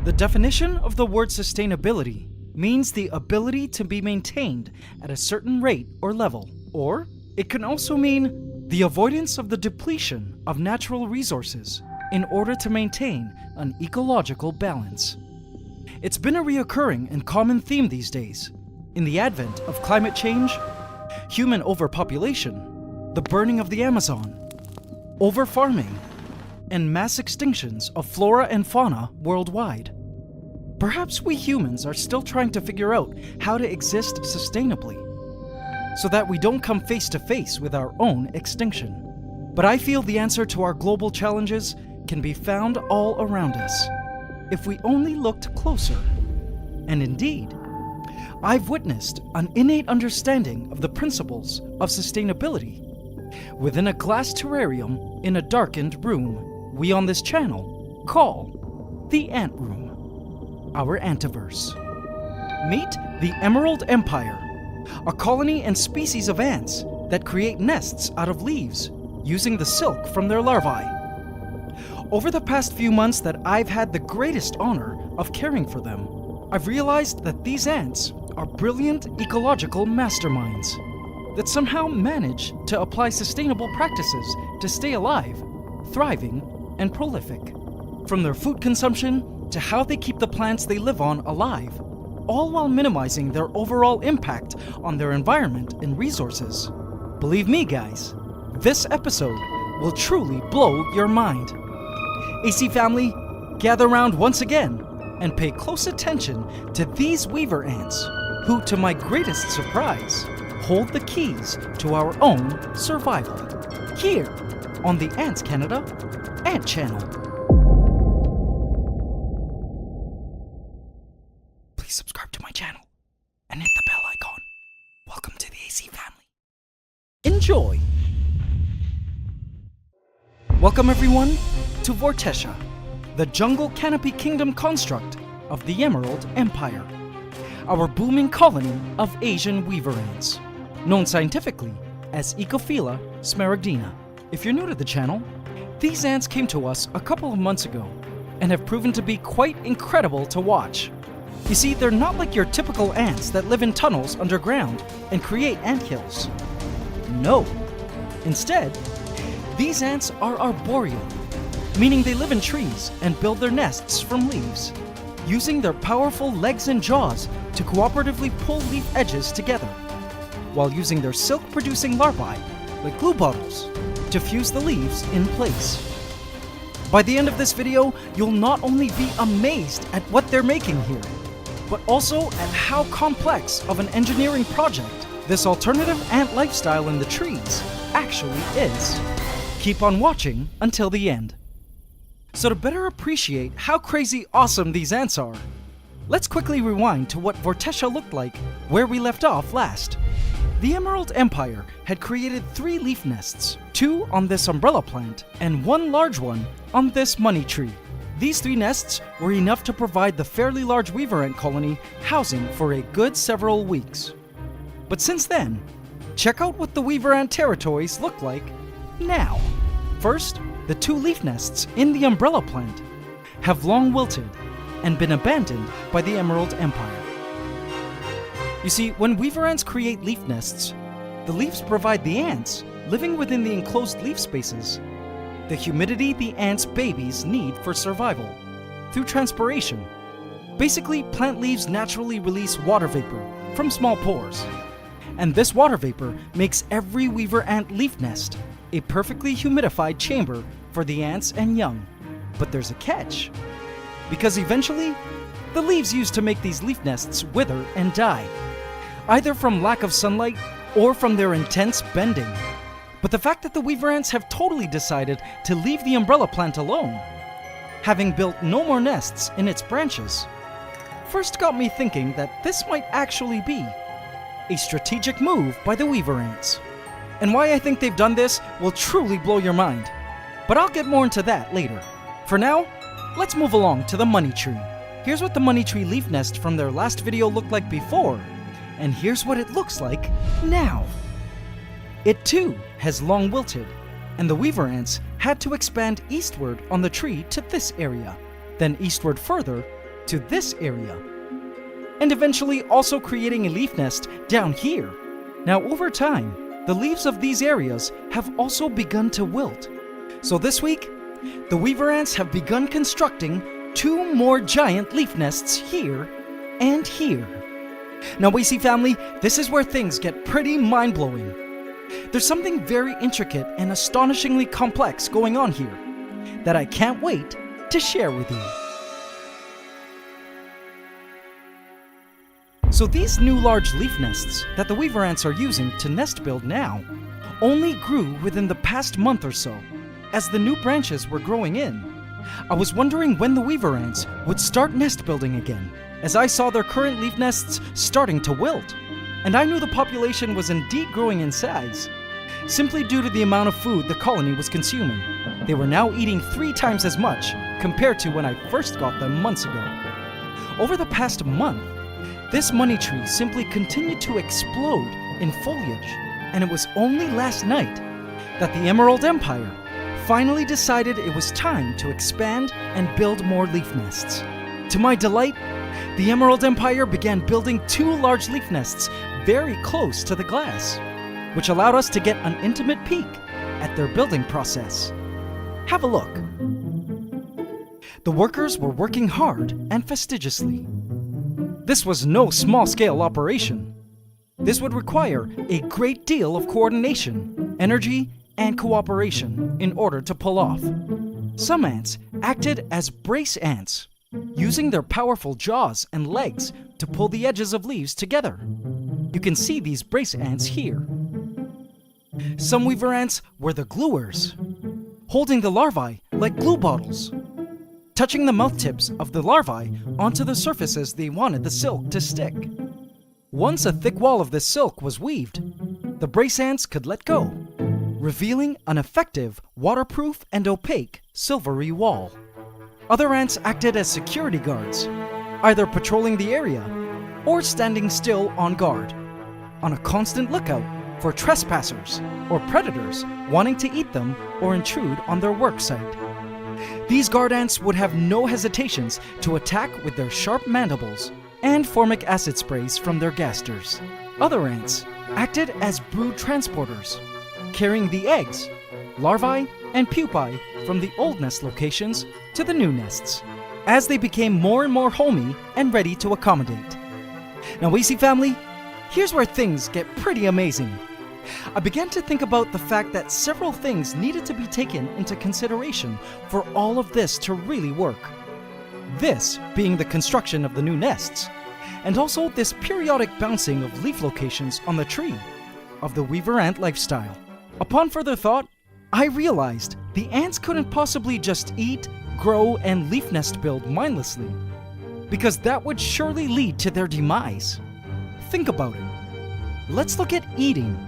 The definition of the word sustainability means the ability to be maintained at a certain rate or level, or it can also mean the avoidance of the depletion of natural resources in order to maintain an ecological balance. It's been a reoccurring and common theme these days in the advent of climate change, human overpopulation, the burning of the Amazon, overfarming, and mass extinctions of flora and fauna worldwide. Perhaps we humans are still trying to figure out how to exist sustainably so that we don't come face to face with our own extinction. But I feel the answer to our global challenges can be found all around us if we only looked closer. And indeed, I've witnessed an innate understanding of the principles of sustainability within a glass terrarium in a darkened room we on this channel call the Ant Room, our Antiverse. Meet the Emerald Empire, a colony and species of ants that create nests out of leaves using the silk from their larvae. Over the past few months that I've had the greatest honor of caring for them, I've realized that these ants are brilliant ecological masterminds that somehow manage to apply sustainable practices to stay alive, thriving, and prolific. From their food consumption to how they keep the plants they live on alive, all while minimizing their overall impact on their environment and resources. Believe me, guys, this episode will truly blow your mind. AC family, gather round once again and pay close attention to these weaver ants, who, to my greatest surprise, hold the keys to our own survival, here on the Ants Canada Ant Channel. Please subscribe to my channel and hit the bell icon. Welcome to the AC family. Enjoy! Welcome everyone to Vortecia, the jungle canopy kingdom construct of the Emerald Empire, our booming colony of Asian weaver ants, known scientifically as Ecophila smaragdina. If you're new to the channel, these ants came to us a couple of months ago and have proven to be quite incredible to watch. You see, they're not like your typical ants that live in tunnels underground and create anthills. No. Instead, these ants are arboreal, meaning they live in trees and build their nests from leaves, using their powerful legs and jaws to cooperatively pull leaf edges together, while using their silk-producing larvae, like glue bottles, to fuse the leaves in place. By the end of this video, you'll not only be amazed at what they're making here, but also at how complex of an engineering project this alternative ant lifestyle in the trees actually is. Keep on watching until the end. So to better appreciate how crazy awesome these ants are, let's quickly rewind to what Vortecia looked like where we left off last. The Emerald Empire had created 3 leaf nests, 2 on this umbrella plant and 1 large one on this money tree. These 3 nests were enough to provide the fairly large weaver ant colony housing for a good several weeks. But since then, check out what the weaver ant territories look like now. First, the 2 leaf nests in the umbrella plant have long wilted and been abandoned by the Emerald Empire. You see, when weaver ants create leaf nests, the leaves provide the ants living within the enclosed leaf spaces the humidity the ants' babies need for survival through transpiration. Basically, plant leaves naturally release water vapor from small pores, and this water vapor makes every weaver ant leaf nest a perfectly humidified chamber for the ants and young. But there's a catch, because eventually, the leaves used to make these leaf nests wither and die, either from lack of sunlight or from their intense bending. But the fact that the weaver ants have totally decided to leave the umbrella plant alone, having built no more nests in its branches, first got me thinking that this might actually be a strategic move by the weaver ants. And why I think they've done this will truly blow your mind. But I'll get more into that later. For now, let's move along to the money tree. Here's what the money tree leaf nest from their last video looked like before, and here's what it looks like now. It too has long wilted, and the weaver ants had to expand eastward on the tree to this area, then eastward further to this area, and eventually also creating a leaf nest down here. Now over time, the leaves of these areas have also begun to wilt. So this week, the weaver ants have begun constructing 2 more giant leaf nests here and here. Now WEAVER family, this is where things get pretty mind-blowing. There's something very intricate and astonishingly complex going on here that I can't wait to share with you. So these new large leaf nests that the weaver ants are using to nest build now only grew within the past month or so, as the new branches were growing in. I was wondering when the weaver ants would start nest building again, as I saw their current leaf nests starting to wilt, and I knew the population was indeed growing in size. Simply due to the amount of food the colony was consuming, they were now eating 3 times as much compared to when I first got them months ago. Over the past month, this money tree simply continued to explode in foliage, and it was only last night that the Emerald Empire finally decided it was time to expand and build more leaf nests. To my delight, the Emerald Empire began building 2 large leaf nests very close to the glass, which allowed us to get an intimate peek at their building process. Have a look. The workers were working hard and fastidiously. This was no small-scale operation. This would require a great deal of coordination, energy, and cooperation in order to pull off. Some ants acted as brace ants, using their powerful jaws and legs to pull the edges of leaves together. You can see these brace ants here. Some weaver ants were the gluers, holding the larvae like glue bottles, touching the mouth tips of the larvae onto the surfaces they wanted the silk to stick. Once a thick wall of this silk was weaved, the brace ants could let go, revealing an effective, waterproof, and opaque silvery wall. Other ants acted as security guards, either patrolling the area or standing still on guard, on a constant lookout for trespassers or predators wanting to eat them or intrude on their work site. These guard ants would have no hesitations to attack with their sharp mandibles and formic acid sprays from their gasters. Other ants acted as brood transporters, carrying the eggs, larvae, and pupae from the old nest locations to the new nests, as they became more and more homey and ready to accommodate. Now WEAVER family, here's where things get pretty amazing. I began to think about the fact that several things needed to be taken into consideration for all of this to really work. This being the construction of the new nests, and also this periodic bouncing of leaf locations on the tree of the weaver ant lifestyle. Upon further thought, I realized the ants couldn't possibly just eat, grow, and leaf nest build mindlessly, because that would surely lead to their demise. Think about it. Let's look at eating.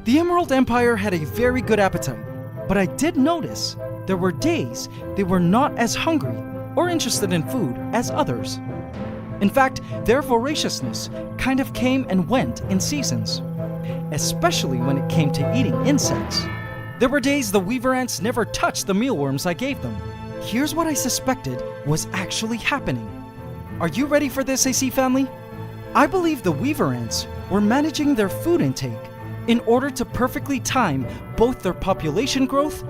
The Emerald Empire had a very good appetite, but I did notice there were days they were not as hungry or interested in food as others. In fact, their voraciousness kind of came and went in seasons, especially when it came to eating insects. There were days the weaver ants never touched the mealworms I gave them. Here's what I suspected was actually happening. Are you ready for this, AC family? I believe the weaver ants were managing their food intake in order to perfectly time both their population growth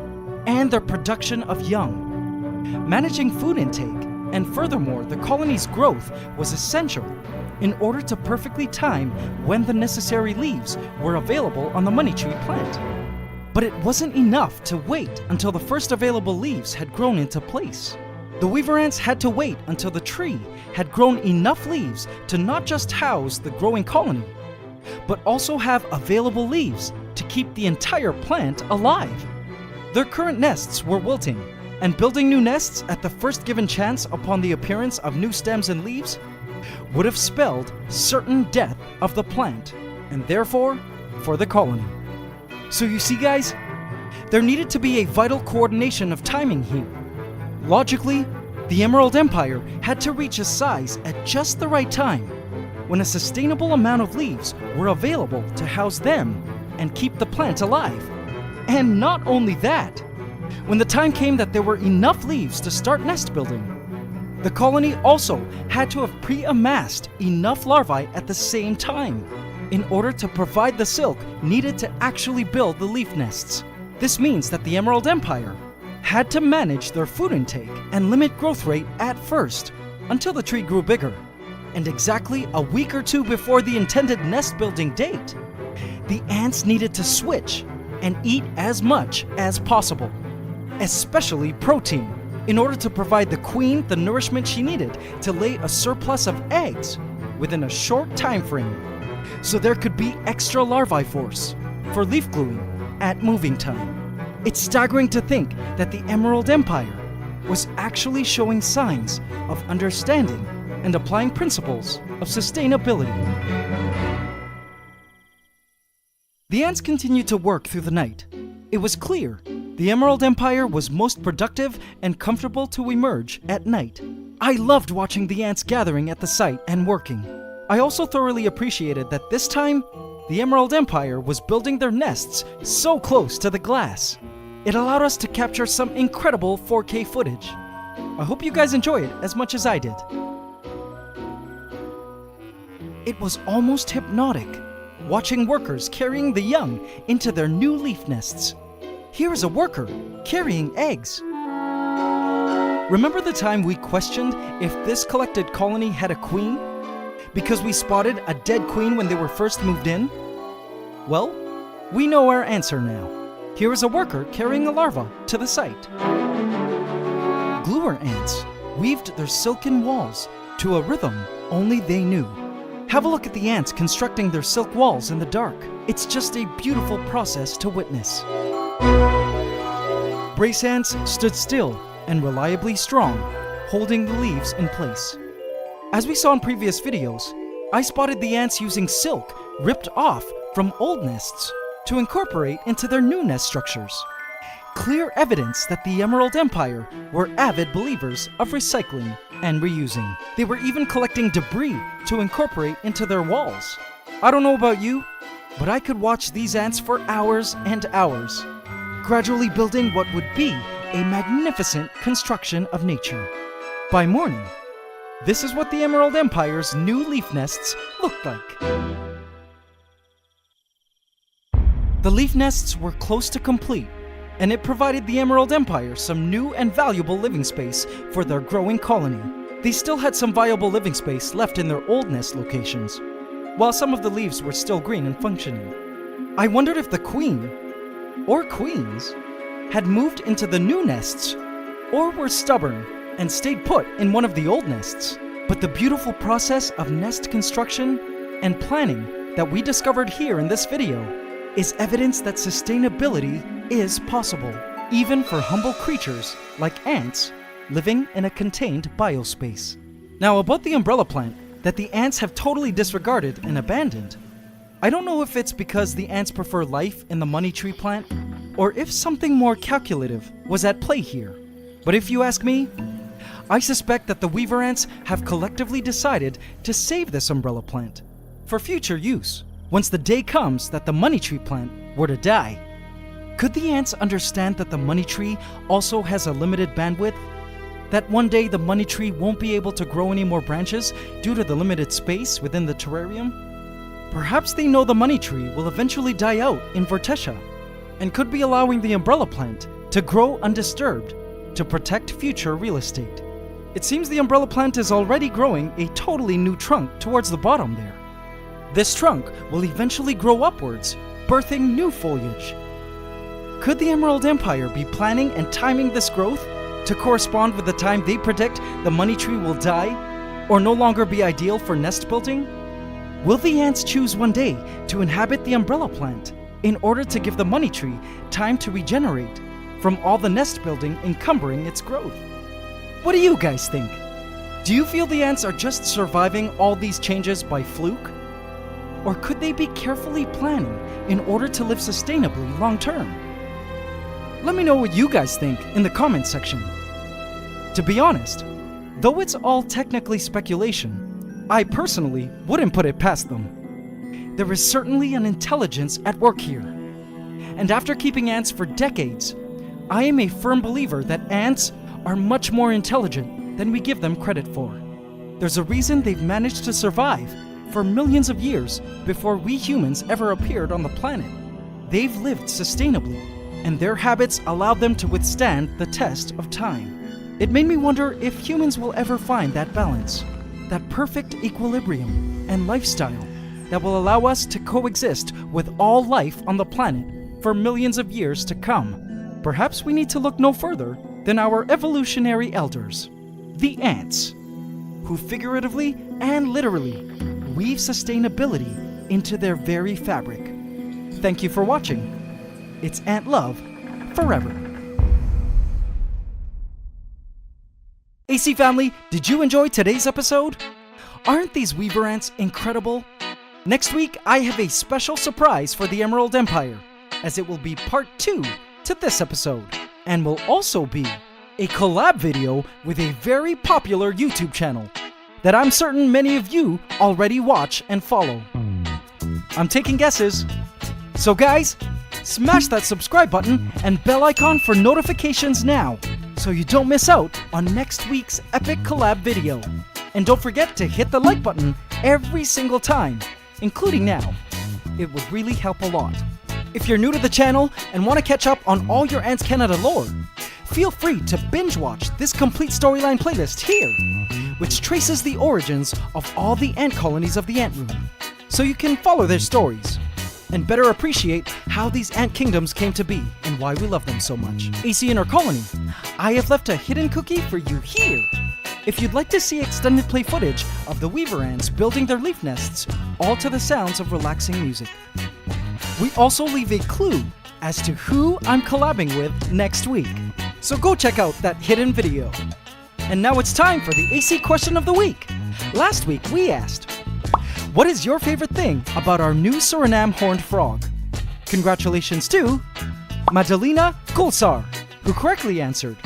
and their production of young. Managing food intake and furthermore the colony's growth was essential in order to perfectly time when the necessary leaves were available on the money tree plant. But it wasn't enough to wait until the first available leaves had grown into place. The weaver ants had to wait until the tree had grown enough leaves to not just house the growing colony, but also have available leaves to keep the entire plant alive. Their current nests were wilting, and building new nests at the first given chance upon the appearance of new stems and leaves would have spelled certain death of the plant, and therefore for the colony. So you see guys, there needed to be a vital coordination of timing here. Logically, the Emerald Empire had to reach a size at just the right time, when a sustainable amount of leaves were available to house them and keep the plant alive. And not only that, when the time came that there were enough leaves to start nest building, The colony also had to have pre-amassed enough larvae at the same time in order to provide the silk needed to actually build the leaf nests. This means that the Emerald Empire had to manage their food intake and limit growth rate at first until the tree grew bigger. And exactly a week or two before the intended nest building date, the ants needed to switch and eat as much as possible, especially protein, in order to provide the queen the nourishment she needed to lay a surplus of eggs within a short time frame, so there could be extra larvae force for leaf gluing at moving time. It's staggering to think that the Emerald Empire was actually showing signs of understanding and applying principles of sustainability. The ants continued to work through the night. It was clear the Emerald Empire was most productive and comfortable to emerge at night. I loved watching the ants gathering at the site and working. I also thoroughly appreciated that this time, the Emerald Empire was building their nests so close to the glass. It allowed us to capture some incredible 4K footage. I hope you guys enjoy it as much as I did. It was almost hypnotic, watching workers carrying the young into their new leaf nests. Here is a worker carrying eggs. Remember the time we questioned if this collected colony had a queen? Because we spotted a dead queen when they were first moved in? Well, we know our answer now. Here is a worker carrying a larva to the site. Gluer ants weaved their silken walls to a rhythm only they knew. Have a look at the ants constructing their silk walls in the dark. It's just a beautiful process to witness. Brace ants stood still and reliably strong, holding the leaves in place. As we saw in previous videos, I spotted the ants using silk ripped off from old nests to incorporate into their new nest structures. Clear evidence that the Emerald Empire were avid believers of recycling and reusing. They were even collecting debris to incorporate into their walls. I don't know about you, but I could watch these ants for hours and hours, gradually building what would be a magnificent construction of nature. By morning, this is what the Emerald Empire's new leaf nests looked like. The leaf nests were close to complete, and it provided the Emerald Empire some new and valuable living space for their growing colony. They still had some viable living space left in their old nest locations, while some of the leaves were still green and functioning. I wondered if the queen, or queens, had moved into the new nests, or were stubborn and stayed put in one of the old nests. But the beautiful process of nest construction and planning that we discovered here in this video is evidence that sustainability is possible, even for humble creatures like ants living in a contained biospace. Now, about the umbrella plant that the ants have totally disregarded and abandoned, I don't know if it's because the ants prefer life in the money tree plant, or if something more calculative was at play here. But if you ask me, I suspect that the weaver ants have collectively decided to save this umbrella plant for future use, once the day comes that the money tree plant were to die. Could the ants understand that the money tree also has a limited bandwidth? That one day the money tree won't be able to grow any more branches due to the limited space within the terrarium? Perhaps they know the money tree will eventually die out in Vortetia, and could be allowing the umbrella plant to grow undisturbed to protect future real estate. It seems the umbrella plant is already growing a totally new trunk towards the bottom there. This trunk will eventually grow upwards, birthing new foliage. Could the Emerald Empire be planning and timing this growth to correspond with the time they predict the money tree will die or no longer be ideal for nest building? Will the ants choose one day to inhabit the umbrella plant in order to give the money tree time to regenerate from all the nest building encumbering its growth? What do you guys think? Do you feel the ants are just surviving all these changes by fluke? Or could they be carefully planning in order to live sustainably long term? Let me know what you guys think in the comments section. To be honest, though it's all technically speculation, I personally wouldn't put it past them. There is certainly an intelligence at work here. And after keeping ants for decades, I am a firm believer that ants are much more intelligent than we give them credit for. There's a reason they've managed to survive for millions of years before we humans ever appeared on the planet. They've lived sustainably, and their habits allowed them to withstand the test of time. It made me wonder if humans will ever find that balance, that perfect equilibrium and lifestyle that will allow us to coexist with all life on the planet for millions of years to come. Perhaps we need to look no further than our evolutionary elders, the ants, who figuratively and literally weave sustainability into their very fabric. Thank you for watching. It's Ant Love forever. AC family, did you enjoy today's episode? Aren't these Weaver ants incredible? Next week, I have a special surprise for the Emerald Empire, as it will be part 2 to this episode, and will also be a collab video with a very popular YouTube channel that I'm certain many of you already watch and follow. I'm taking guesses. So guys, smash that subscribe button and bell icon for notifications now, so you don't miss out on next week's epic collab video. And don't forget to hit the like button every single time, including now. It would really help a lot. If you're new to the channel and want to catch up on all your Ants Canada lore, feel free to binge watch this complete storyline playlist here, which traces the origins of all the ant colonies of the Ant Room, so you can follow their stories and better appreciate how these ant kingdoms came to be and why we love them so much. AC Inner Colony, I have left a hidden cookie for you here. If you'd like to see extended play footage of the Weaver ants building their leaf nests, all to the sounds of relaxing music. We also leave a clue as to who I'm collabing with next week, so go check out that hidden video. And now it's time for the AC question of the week. Last week we asked, what is your favorite thing about our new Suriname horned frog? Congratulations to Madalena Gulsar, who correctly answered,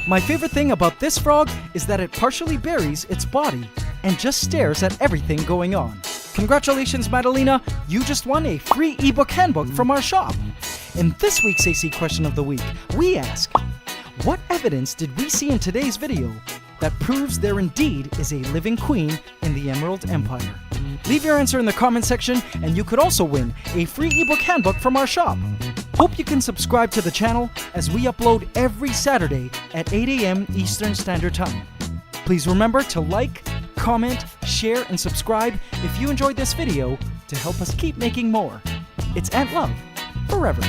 my favorite thing about this frog is that it partially buries its body and just stares at everything going on. Congratulations, Madalena, you just won a free ebook handbook from our shop. In this week's AC question of the week, we ask, what evidence did we see in today's video that proves there indeed is a living queen in the Emerald Empire? Leave your answer in the comment section, and you could also win a free ebook handbook from our shop. Hope you can subscribe to the channel as we upload every Saturday at 8 a.m. Eastern Standard Time. Please remember to like, comment, share, and subscribe if you enjoyed this video to help us keep making more. It's Ant Love forever.